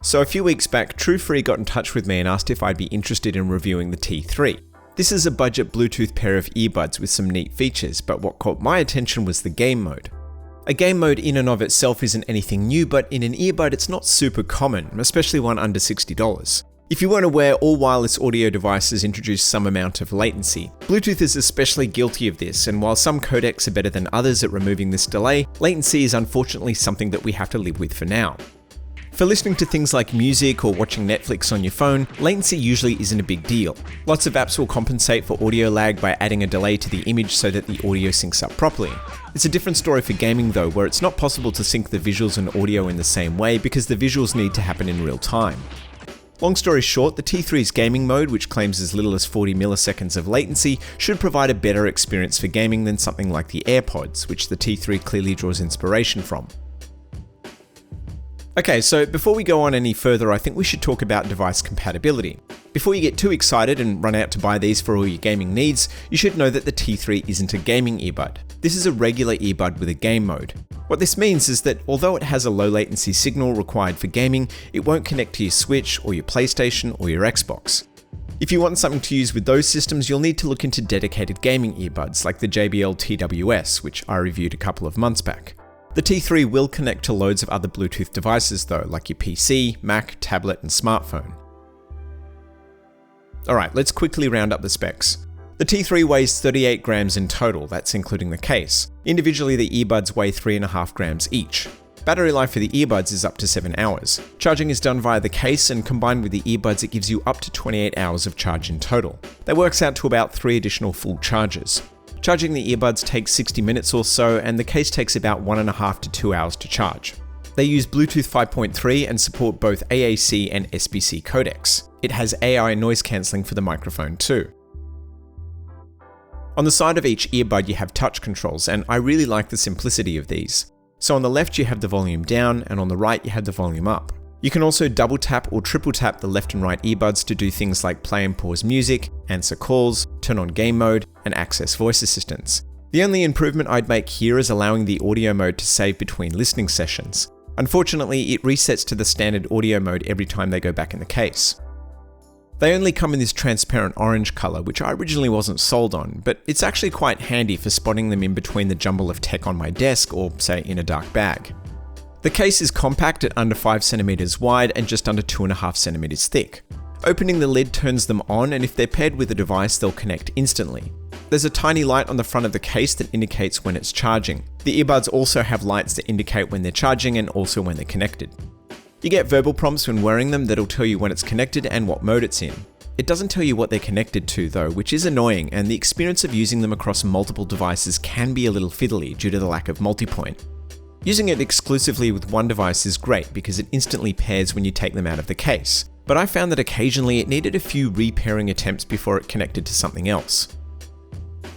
So a few weeks back, TrueFree got in touch with me and asked if I'd be interested in reviewing the T3. This is a budget Bluetooth pair of earbuds with some neat features, but what caught my attention was the game mode. A game mode in and of itself isn't anything new, but in an earbud it's not super common, especially one under $60. If you weren't aware, all wireless audio devices introduce some amount of latency. Bluetooth is especially guilty of this, and while some codecs are better than others at removing this delay, latency is unfortunately something that we have to live with for now. For listening to things like music or watching Netflix on your phone, latency usually isn't a big deal. Lots of apps will compensate for audio lag by adding a delay to the image so that the audio syncs up properly. It's a different story for gaming though, where it's not possible to sync the visuals and audio in the same way because the visuals need to happen in real time. Long story short, the T3's gaming mode, which claims as little as 40 milliseconds of latency, should provide a better experience for gaming than something like the AirPods, which the T3 clearly draws inspiration from. Okay, so before we go on any further, I think we should talk about device compatibility. Before you get too excited and run out to buy these for all your gaming needs, you should know that the T3 isn't a gaming earbud. This is a regular earbud with a game mode. What this means is that although it has a low latency signal required for gaming, it won't connect to your Switch or your PlayStation or your Xbox. If you want something to use with those systems, you'll need to look into dedicated gaming earbuds like the JBL TWS, which I reviewed a couple of months back. The T3 will connect to loads of other Bluetooth devices though, like your PC, Mac, tablet, and smartphone. Alright, let's quickly round up the specs. The T3 weighs 38 grams in total, that's including the case. Individually, the earbuds weigh 3.5 grams each. Battery life for the earbuds is up to 7 hours. Charging is done via the case, and combined with the earbuds, it gives you up to 28 hours of charge in total. That works out to about 3 additional full charges. Charging the earbuds takes 60 minutes or so, and the case takes about 1.5 to 2 hours to charge. They use Bluetooth 5.3 and support both AAC and SBC codecs. It has AI noise cancelling for the microphone too. On the side of each earbud you have touch controls, and I really like the simplicity of these. So on the left you have the volume down, and on the right you have the volume up. You can also double tap or triple tap the left and right earbuds to do things like play and pause music, answer calls, turn on game mode, and access voice assistants. The only improvement I'd make here is allowing the audio mode to save between listening sessions. Unfortunately, it resets to the standard audio mode every time they go back in the case. They only come in this transparent orange color, which I originally wasn't sold on, but it's actually quite handy for spotting them in between the jumble of tech on my desk or, say, in a dark bag. The case is compact at under 5 cm wide and just under 2.5 cm thick. Opening the lid turns them on, and if they're paired with a device, they'll connect instantly. There's a tiny light on the front of the case that indicates when it's charging. The earbuds also have lights that indicate when they're charging and also when they're connected. You get verbal prompts when wearing them that'll tell you when it's connected and what mode it's in. It doesn't tell you what they're connected to though, which is annoying, and the experience of using them across multiple devices can be a little fiddly due to the lack of multipoint. Using it exclusively with one device is great because it instantly pairs when you take them out of the case, but I found that occasionally it needed a few repairing attempts before it connected to something else.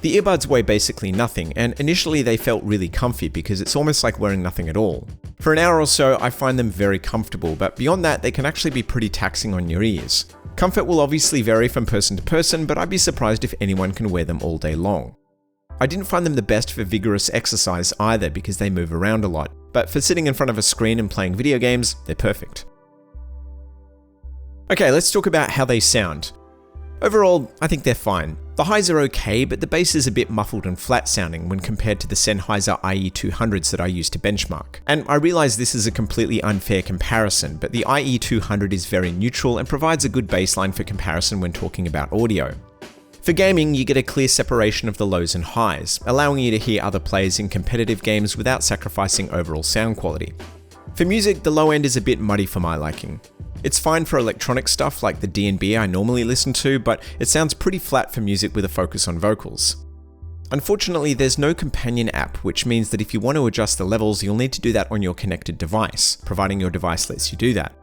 The earbuds weigh basically nothing, and initially they felt really comfy because it's almost like wearing nothing at all. For an hour or so, I find them very comfortable, but beyond that, they can actually be pretty taxing on your ears. Comfort will obviously vary from person to person, but I'd be surprised if anyone can wear them all day long. I didn't find them the best for vigorous exercise either because they move around a lot, but for sitting in front of a screen and playing video games, they're perfect. Okay, let's talk about how they sound. Overall, I think they're fine. The highs are okay, but the bass is a bit muffled and flat sounding when compared to the Sennheiser IE200s that I use to benchmark. And I realize this is a completely unfair comparison, but the IE200 is very neutral and provides a good baseline for comparison when talking about audio. For gaming, you get a clear separation of the lows and highs, allowing you to hear other players in competitive games without sacrificing overall sound quality. For music, the low end is a bit muddy for my liking. It's fine for electronic stuff like the D&B I normally listen to, but it sounds pretty flat for music with a focus on vocals. Unfortunately, there's no companion app, which means that if you want to adjust the levels, you'll need to do that on your connected device, providing your device lets you do that.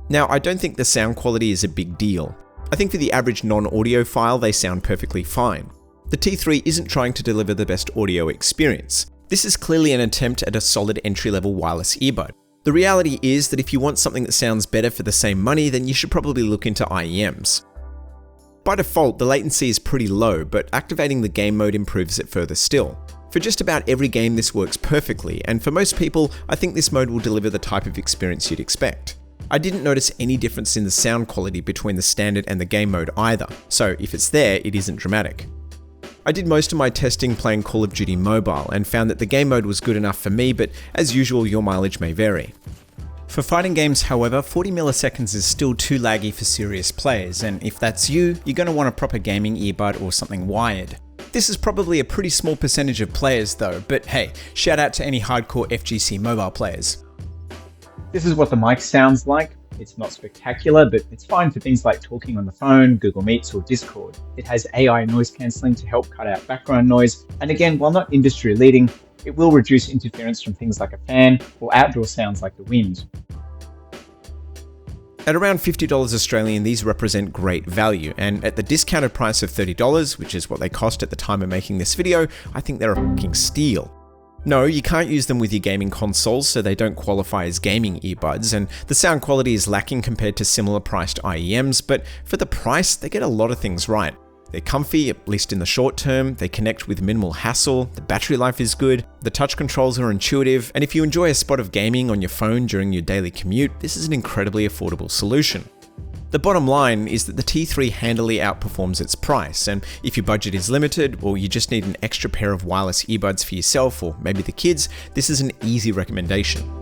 Now, I don't think the sound quality is a big deal. I think for the average non-audiophile, they sound perfectly fine. The T3 isn't trying to deliver the best audio experience. This is clearly an attempt at a solid entry-level wireless earbud. The reality is that if you want something that sounds better for the same money, then you should probably look into IEMs. By default, the latency is pretty low, but activating the game mode improves it further still. For just about every game this works perfectly, and for most people, I think this mode will deliver the type of experience you'd expect. I didn't notice any difference in the sound quality between the standard and the game mode either, so if it's there, it isn't dramatic. I did most of my testing playing Call of Duty Mobile and found that the game mode was good enough for me, but as usual, your mileage may vary. For fighting games, however, 40 milliseconds is still too laggy for serious players, and if that's you, you're going to want a proper gaming earbud or something wired. This is probably a pretty small percentage of players though, but hey, shout out to any hardcore FGC mobile players. This is what the mic sounds like. It's not spectacular, but it's fine for things like talking on the phone, Google Meets, or Discord. It has AI noise cancelling to help cut out background noise, and again, while not industry leading, it will reduce interference from things like a fan or outdoor sounds like the wind. At around $50 Australian, these represent great value, and at the discounted price of $30, which is what they cost at the time of making this video, I think they're a fucking steal. No, you can't use them with your gaming consoles, so they don't qualify as gaming earbuds, and the sound quality is lacking compared to similar priced IEMs, but for the price, they get a lot of things right. They're comfy, at least in the short term, they connect with minimal hassle, the battery life is good, the touch controls are intuitive, and if you enjoy a spot of gaming on your phone during your daily commute, this is an incredibly affordable solution. The bottom line is that the T3 handily outperforms its price, and if your budget is limited, or you just need an extra pair of wireless earbuds for yourself or maybe the kids, this is an easy recommendation.